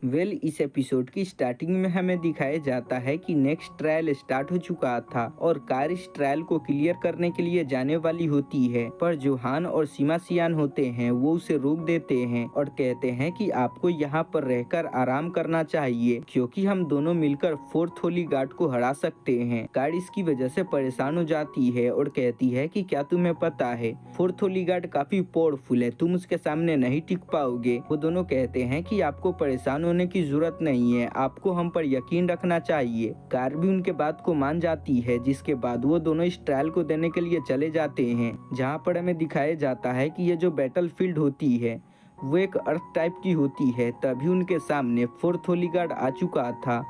इस एपिसोड की स्टार्टिंग में हमें दिखाया जाता है कि नेक्स्ट ट्रायल स्टार्ट हो चुका था और कार इस ट्रायल को क्लियर करने के लिए जाने वाली होती है, पर जो हान और सीमा सियान होते हैं वो उसे रोक देते हैं और कहते हैं कि आपको यहाँ पर रहकर आराम करना चाहिए क्योंकि हम दोनों मिलकर फोर्थ होली गार्ड को हरा सकते हैं। कार इसकी वजह से परेशान हो जाती है और कहती है कि क्या तुम्हें पता है फोर्थ होली गार्ड काफी पावरफुल है, तुम उसके सामने नहीं टिक पाओगे। वो दोनों कहते हैं कि आपको परेशान होने की जरूरत नहीं है, आपको हम पर यकीन रखना चाहिए। कार भी उनके बात को मान जाती है, जिसके बाद वो दोनों इस ट्रायल को देने के लिए चले जाते हैं, जहाँ पर हमें दिखाया जाता है कि ये जो बैटल फील्ड होती है वो एक अर्थ टाइप की होती है। तभी उनके सामने फोर्थ होली गार्ड आ चुका था,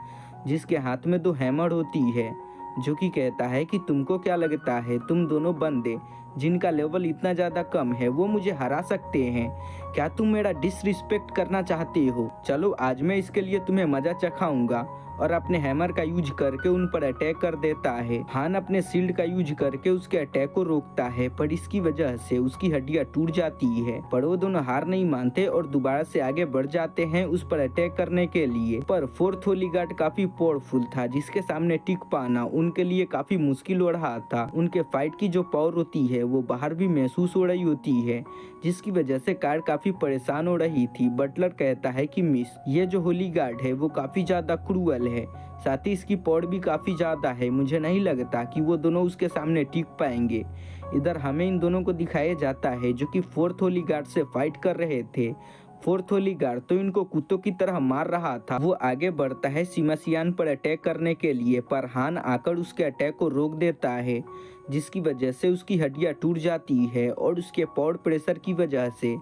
जिसके हाथ में 2 हैमर होती है, जो कि कहता है कि तुमको क्या लगता है तुम दोनों बंदे जिनका लेवल इतना ज़्यादा कम है वो मुझे हरा सकते हैं? क्या तुम मेरा डिसरिस्पेक्ट करना चाहते हो? चलो आज मैं इसके लिए तुम्हें मजा चखाऊंगा। और अपने हैमर का यूज करके उन पर अटैक कर देता है। हान अपने शील्ड का यूज करके उसके अटैक को रोकता है, पर इसकी वजह से उसकी हड्डियां टूट जाती है। पर वो दोनों हार नहीं मानते और दोबारा से आगे बढ़ जाते हैं उस पर अटैक करने के लिए। पर फोर्थ होली गार्ड काफी पावरफुल था, जिसके सामने टिक पाना उनके लिए काफी मुश्किल हो रहा था। उनके फाइट की जो पावर होती है वो बाहर भी महसूस हो रही होती है, जिसकी वजह से कार काफी परेशान हो रही थी। बटलर कहता है कि मिस, ये जो होली गार्ड है वो काफी ज्यादा क्रूअल है, साथ ही इसकी पावर भी काफी ज्यादा है, मुझे नहीं लगता कि वो दोनों उसके सामने टिक पाएंगे। इधर हमें इन दोनों को दिखाया जाता है जो कि फोर्थ होली गार्ड से फाइट कर रहे थे। फोर्थ होली गार्ड तो इनको कुत्तों की तरह मार रहा था। वो आगे बढ़ता है सीमा सियान पर अटैक करने के लिए, पर हान आकर उसके अटैक को रोक देता है, जिसकी वजह से उसकी हड्डियां टूट जाती है और उसके पावर प्रेशर की वजह से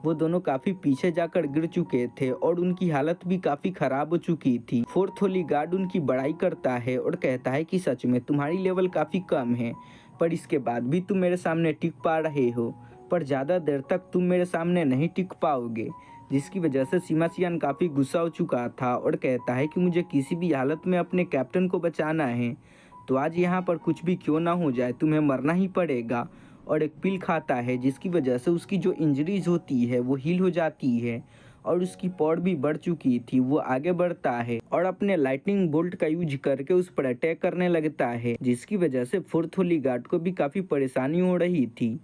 वो दोनों काफी पीछे जाकर गिर चुके थे और उनकी हालत भी काफी खराब हो चुकी थी। फोर्थ होली गार्ड उनकी बड़ाई करता है और कहता है कि सच में तुम्हारी लेवल काफी कम है, पर इसके बाद भी तुम मेरे सामने टिक पा रहे हो, पर ज़्यादा देर तक तुम मेरे सामने नहीं टिक पाओगे। जिसकी वजह से सीमा सियान काफ़ी गुस्सा हो चुका था और कहता है कि मुझे किसी भी हालत में अपने कैप्टन को बचाना है, तो आज यहाँ पर कुछ भी क्यों ना हो जाए तुम्हें मरना ही पड़ेगा। और एक पिल खाता है, जिसकी वजह से उसकी जो इंजरीज होती है वो हील हो जाती है और उसकी पावर भी बढ़ चुकी थी। वो आगे बढ़ता है और अपने लाइटनिंग बोल्ट का यूज करके उस पर अटैक करने लगता है, जिसकी वजह से फोर्थ होली गार्ड को भी काफ़ी परेशानी हो रही थी।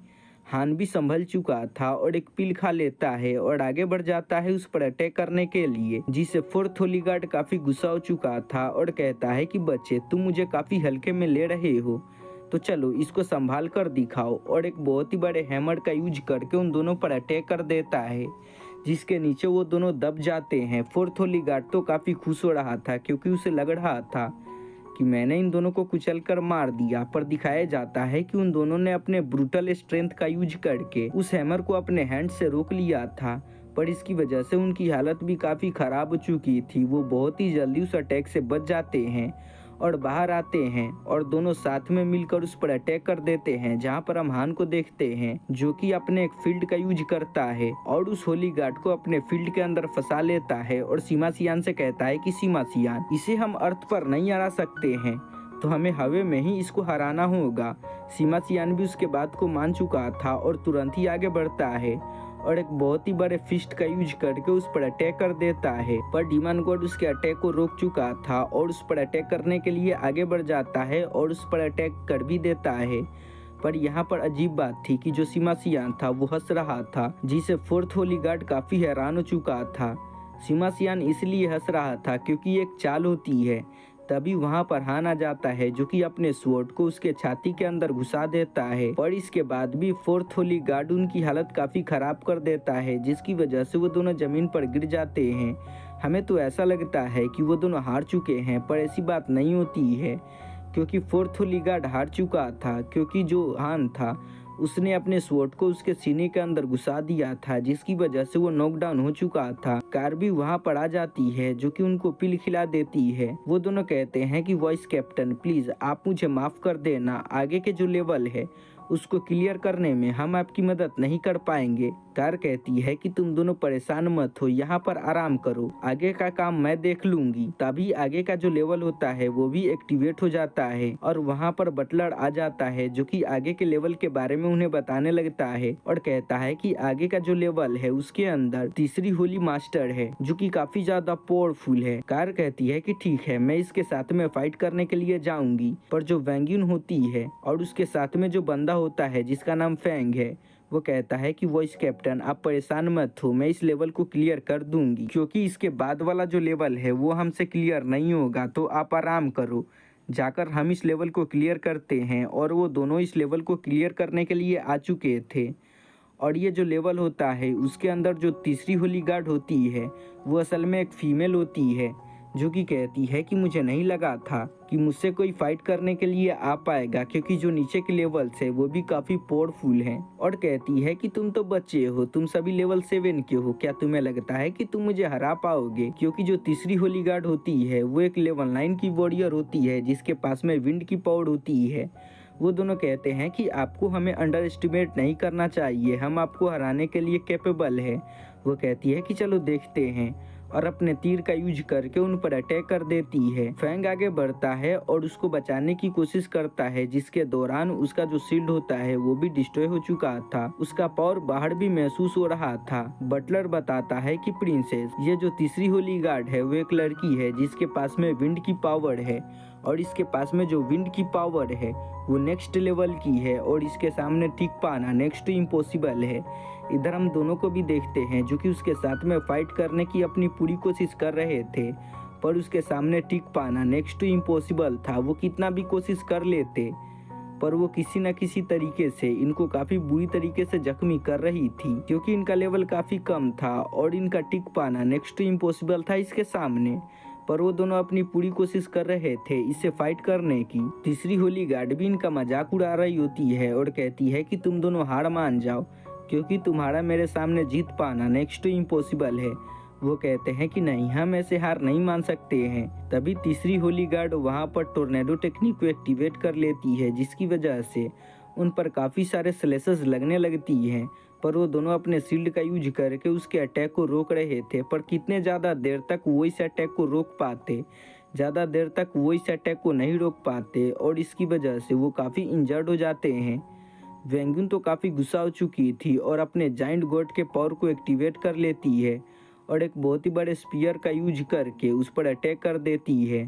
हान भी संभल चुका था और एक पिल खा लेता है और आगे बढ़ जाता है उस पर अटैक करने के लिए, जिससे फोर्थ होली गार्ड काफी गुस्सा हो चुका था और कहता है कि बच्चे तुम मुझे काफी हल्के में ले रहे हो, तो चलो इसको संभाल कर दिखाओ। और एक बहुत ही बड़े हैमर का यूज करके उन दोनों पर अटैक कर देता है, जिसके नीचे वो दोनों दब जाते हैं। फोर्थ होली गार्ड तो काफी खुश हो रहा था क्योंकि उसे लग रहा था कि मैंने इन दोनों को कुचल कर मार दिया, पर दिखाया जाता है कि उन दोनों ने अपने ब्रूटल स्ट्रेंथ का यूज करके उस हैमर को अपने हैंड से रोक लिया था, पर इसकी वजह से उनकी हालत भी काफ़ी ख़राब हो चुकी थी। वो बहुत ही जल्दी उस अटैक से बच जाते हैं और बाहर आते हैं और दोनों साथ में मिलकर उस पर अटैक कर देते हैं, जहां पर हम हान को देखते हैं जो कि अपने एक फील्ड का यूज करता है और उस होली गार्ड को अपने फील्ड के अंदर फंसा लेता है और सीमा सियान से कहता है कि सीमा सियान, इसे हम अर्थ पर नहीं हरा सकते हैं, तो हमें हवे में ही इसको हराना होगा। सीमा सियान भी उसके बात को मान चुका था और तुरंत ही आगे बढ़ता है और एक बहुत ही बड़े फिस्ट का यूज करके उस पर अटैक कर देता है, पर डीमन गॉड उसके अटैक को रोक चुका था और उस पर अटैक करने के लिए आगे बढ़ जाता है और उस पर अटैक कर भी देता है। पर यहाँ पर अजीब बात थी कि जो सीमा सियान था वो हंस रहा था, जिसे फोर्थ होली गार्ड काफी हैरान हो चुका था। सीमा सियान इसलिए हंस रहा था क्योंकि एक चाल होती है। तभी वहां पर हान आ जाता है जो कि अपने स्वॉर्ड को उसके छाती के अंदर घुसा देता है, पर इसके बाद भी फोर्थ होली गार्ड उनकी हालत काफी खराब कर देता है, जिसकी वजह से वो दोनों जमीन पर गिर जाते हैं। हमें तो ऐसा लगता है कि वो दोनों हार चुके हैं, पर ऐसी बात नहीं होती है क्योंकि फोर्थ होली गार्ड हार चुका था, क्योंकि जो हान था उसने अपने स्वॉर्ड को उसके सीने के अंदर घुसा दिया था, जिसकी वजह से वो नॉकडाउन हो चुका था। कार भी वहां पर आ जाती है जो कि उनको पिल खिला देती है। वो दोनों कहते हैं कि वॉइस कैप्टन प्लीज आप मुझे माफ कर देना, आगे के जो लेवल है उसको क्लियर करने में हम आपकी मदद नहीं कर पाएंगे। कार कहती है कि तुम दोनों परेशान मत हो, यहाँ पर आराम करो, आगे का काम मैं देख लूंगी। तभी आगे का जो लेवल होता है वो भी एक्टिवेट हो जाता है और वहाँ पर बटलर आ जाता है जो कि आगे के लेवल के बारे में उन्हें बताने लगता है और कहता है कि आगे का जो लेवल है उसके अंदर तीसरी होली मास्टर है जो कि काफी ज्यादा पावरफुल है। कार कहती है कि ठीक है, मैं इसके साथ में फाइट करने के लिए जाऊंगी। पर जो वैंग्यून होती है और उसके साथ में जो बंदा होता है जिसका नाम फैंग है, वो कहता है कि वॉइस कैप्टन आप परेशान मत हो, मैं इस लेवल को क्लियर कर दूंगी, क्योंकि इसके बाद वाला जो लेवल है वो हमसे क्लियर नहीं होगा, तो आप आराम करो। जाकर हम इस लेवल को क्लियर करते हैं। और वो दोनों इस लेवल को क्लियर करने के लिए आ चुके थे। और ये जो लेवल होता है उसके अंदर जो तीसरी होली गार्ड होती है वो असल में एक फीमेल होती है जो कि कहती है कि मुझे नहीं लगा था कि मुझसे कोई फाइट करने के लिए आ पाएगा, क्योंकि जो नीचे के लेवल्स है वो भी काफ़ी पावरफुल हैं। और कहती है कि तुम तो बच्चे हो, तुम सभी लेवल 7 के हो, क्या तुम्हें लगता है कि तुम मुझे हरा पाओगे? क्योंकि जो तीसरी होली गार्ड होती है वो एक लेवल 9 की वॉरियर होती है जिसके पास में विंड की पावर होती है। वो दोनों कहते हैं कि आपको हमें अंडर एस्टिमेट नहीं करना चाहिए, हम आपको हराने के लिए कैपेबल है। वो कहती है कि चलो देखते हैं, और अपने तीर का यूज करके उन पर अटैक कर देती है। फैंग आगे बढ़ता है और उसको बचाने की कोशिश करता है, जिसके दौरान उसका जो शील्ड होता है वो भी डिस्ट्रॉय हो चुका था। उसका पावर बाहर भी महसूस हो रहा था। बटलर बताता है कि प्रिंसेस, ये जो तीसरी होली गार्ड है वो एक लड़की है जिसके पास में विंड की पावर है, और इसके पास में जो विंड की पावर है वो नेक्स्ट लेवल की है, और इसके सामने टिक पाना नेक्स्ट टू इम्पॉसिबल है। इधर हम दोनों को भी देखते हैं जो कि उसके साथ में फाइट करने की अपनी पूरी कोशिश कर रहे थे, पर उसके सामने टिक पाना नेक्स्ट टू इम्पॉसिबल था। वो कितना भी कोशिश कर लेते पर वो किसी न किसी तरीके से इनको काफ़ी बुरी तरीके से जख्मी कर रही थी, क्योंकि इनका लेवल काफ़ी कम था और इनका टिक पाना नेक्स्ट टू इम्पॉसिबल था इसके सामने। पर वो दोनों अपनी पूरी कोशिश कर रहे थे इससे फाइट करने की। तीसरी होली गार्ड भी इनका मजाक उड़ा रही होती है और कहती है कि तुम दोनों हार मान जाओ, क्योंकि तुम्हारा मेरे सामने जीत पाना नेक्स्ट टू इम्पॉसिबल है। वो कहते हैं कि नहीं, हम ऐसे हार नहीं मान सकते हैं। तभी तीसरी होली गार्ड वहाँ पर टोर्नेडो टेक्निक को एक्टिवेट कर लेती है, जिसकी वजह से उन पर काफ़ी सारे स्लेसेस लगने लगती हैं। पर वो दोनों अपने शील्ड का यूज करके उसके अटैक को रोक रहे थे, पर कितने ज़्यादा देर तक वो इस अटैक को रोक पाते? ज़्यादा देर तक वो इस अटैक को नहीं रोक पाते और इसकी वजह से वो काफ़ी इंजर्ड हो जाते हैं। वेंगुन तो काफ़ी गुस्सा हो चुकी थी और अपने जाइंट गॉड के पावर को एक्टिवेट कर लेती है और एक बहुत ही बड़े स्पीयर का यूज करके उस पर अटैक कर देती है।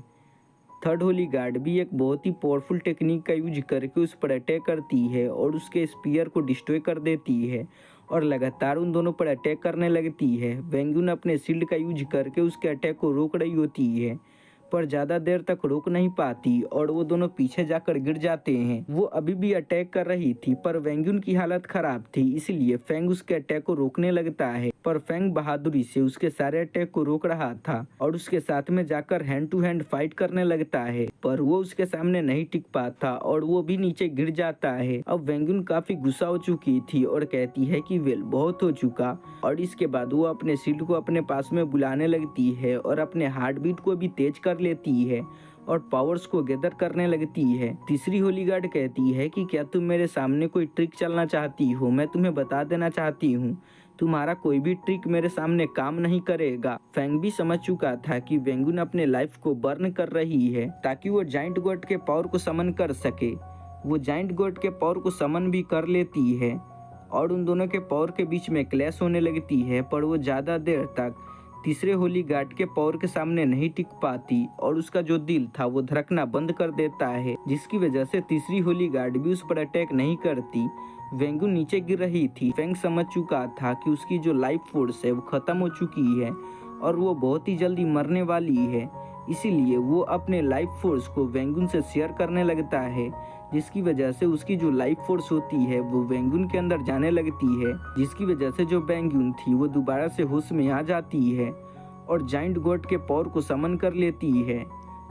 थर्ड होली गार्ड भी एक बहुत ही पावरफुल टेक्निक का यूज करके उस पर अटैक करती है और उसके स्पीयर को डिस्ट्रॉय कर देती है और लगातार उन दोनों पर अटैक करने लगती है। वेंगुन अपने शील्ड का यूज करके उसके अटैक को रोक रही होती है, पर ज़्यादा देर तक रोक नहीं पाती और वो दोनों पीछे जाकर गिर जाते हैं। वो अभी भी अटैक कर रही थी, पर वेंगुन की हालत खराब थी, इसलिए फैंग उसके अटैक को रोकने लगता है। पर फैंग बहादुरी से उसके सारे अटैक को रोक रहा था और उसके साथ में जाकर हैंड टू हैंड फाइट करने लगता है, पर वो उसके सामने नहीं टिक पाता और वो भी नीचे गिर जाता है। अब वेंगुन काफी गुस्सा हो चुकी थी और कहती है कि वेल, बहुत हो चुका, और इसके बाद वो अपने शील्ड को अपने पास में बुलाने लगती है और अपने हार्ट बीट को भी तेज कर लेती है और पावर्स को गैदर करने लगती है। तीसरी होली गार्ड कहती है कि क्या तुम मेरे सामने कोई ट्रिक चलना चाहती हो? मैं तुम्हें बता देना चाहती हूँ, तुम्हारा कोई भी ट्रिक मेरे सामने काम नहीं करेगा। फैंग भी समझ चुका था कि वेंगुन अपने लाइफ को बर्न कर रही है ताकि वो जाइंट गॉड के पावर को समन कर सके। वो जाइंट गॉड के पावर को समन भी कर लेती है और उन दोनों के पावर के बीच में क्लैश होने लगती है, पर वो ज़्यादा देर तक तीसरे होली गार्ड के पावर के सामने नहीं टिक पाती और उसका जो दिल था वो धड़कना बंद कर देता है, जिसकी वजह से तीसरी होली गार्ड भी उस पर अटैक नहीं करती। वेंगुन नीचे गिर रही थी। फैंग समझ चुका था कि उसकी जो लाइफ फोर्स है वो खत्म हो चुकी है और वो बहुत ही जल्दी मरने वाली है, इसीलिए वो अपने लाइफ फोर्स को वेंगुन से शेयर करने लगता है, जिसकी वजह से उसकी जो लाइफ फोर्स होती है वो वेंगुन के अंदर जाने लगती है, जिसकी वजह से जो वेंगुन थी वो दोबारा से होश में आ जाती है और जाइंट गॉड के पावर को समन कर लेती है।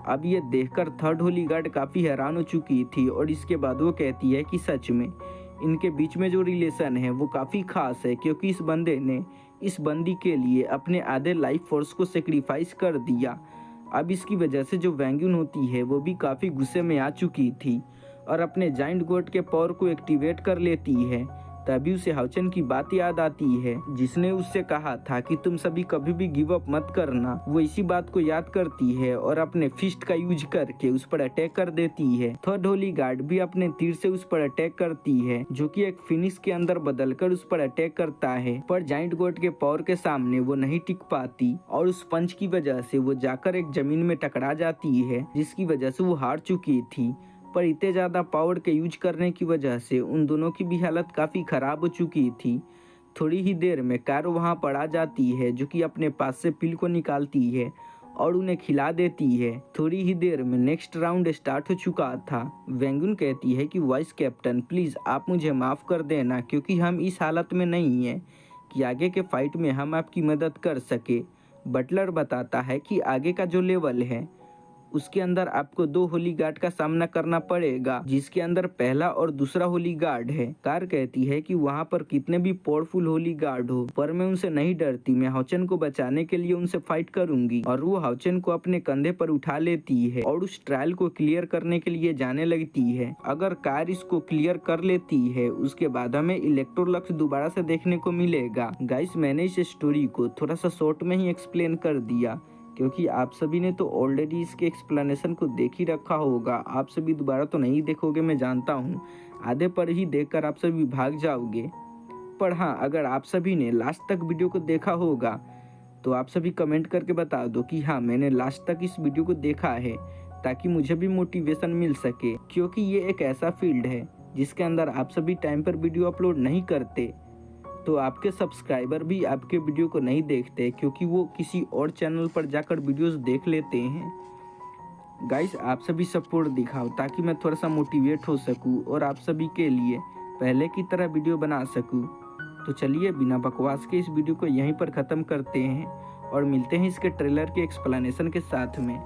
अब ये देखकर थर्ड होली गार्ड काफ़ी हैरान हो चुकी थी और इसके बाद वो कहती है कि सच में इनके बीच में जो रिलेशन है वो काफ़ी खास है, क्योंकि इस बंदे ने इस बंदी के लिए अपने आधे लाइफ फोर्स को सेक्रीफाइस कर दिया। अब इसकी वजह से जो वेंगुन होती है वो भी काफ़ी गुस्से में आ चुकी थी और अपने जाइंट गॉड के पावर को एक्टिवेट कर लेती है। तभी उसे हाउचेन की बात याद आती है जिसने उससे कहा था कि तुम सभी कभी भी गिव अप मत करना। वो इसी बात को याद करती है और अपने फिस्ट का यूज करके उस पर अटैक कर देती है। थर्ड होली गार्ड भी अपने तीर से उस पर अटैक करती है जो कि एक फिनिश के अंदर बदलकर उस पर अटैक करता है, पर जाइंट गोट के पावर के सामने वो नहीं टिक पाती और उस पंच की वजह से वो जाकर एक जमीन में टकरा जाती है, जिसकी वजह से वो हार चुकी थी। पर इतने ज़्यादा पावर के यूज करने की वजह से उन दोनों की भी हालत काफ़ी ख़राब हो चुकी थी। थोड़ी ही देर में कारो वहाँ पर आ जाती है जो कि अपने पास से पिल को निकालती है और उन्हें खिला देती है। थोड़ी ही देर में नेक्स्ट राउंड स्टार्ट हो चुका था। वेंगुन कहती है कि वाइस कैप्टन प्लीज़ आप मुझे माफ़ कर देना क्योंकि हम इस हालत में नहीं हैं कि आगे के फाइट में हम आपकी मदद कर सके। बटलर बताता है कि आगे का जो लेवल है उसके अंदर आपको 2 होली गार्ड का सामना करना पड़ेगा, जिसके अंदर पहला और दूसरा होली गार्ड है। कार कहती है कि वहाँ पर कितने भी पावरफुल होली गार्ड हो पर मैं उनसे नहीं डरती, मैं हाउचेन को बचाने के लिए उनसे फाइट करूंगी। और वो हाउचेन को अपने कंधे पर उठा लेती है और उस ट्रायल को क्लियर करने के लिए जाने लगती है। अगर कार इसको क्लियर कर लेती है उसके बाद हमें इलेक्ट्रोलक्स दोबारा से देखने को मिलेगा। गाइस, मैंने इस स्टोरी को थोड़ा सा शॉर्ट में ही एक्सप्लेन कर दिया क्योंकि आप सभी ने तो ऑलरेडी इसके एक्सप्लेनेशन को देख ही रखा होगा। आप सभी दोबारा तो नहीं देखोगे, मैं जानता हूँ, आधे पर ही देखकर आप सभी भाग जाओगे। पर हाँ, अगर आप सभी ने लास्ट तक वीडियो को देखा होगा तो आप सभी कमेंट करके बता दो कि हाँ मैंने लास्ट तक इस वीडियो को देखा है, ताकि मुझे भी मोटिवेशन मिल सके। क्योंकि ये एक ऐसा फील्ड है जिसके अंदर आप सभी टाइम पर वीडियो अपलोड नहीं करते, तो आपके सब्सक्राइबर भी आपके वीडियो को नहीं देखते क्योंकि वो किसी और चैनल पर जाकर वीडियोस देख लेते हैं। गाइस, आप सभी सपोर्ट दिखाओ ताकि मैं थोड़ा सा मोटिवेट हो सकूं और आप सभी के लिए पहले की तरह वीडियो बना सकूं। तो चलिए बिना बकवास के इस वीडियो को यहीं पर ख़त्म करते हैं और मिलते हैं इसके ट्रेलर के एक्सप्लेनेशन के साथ में।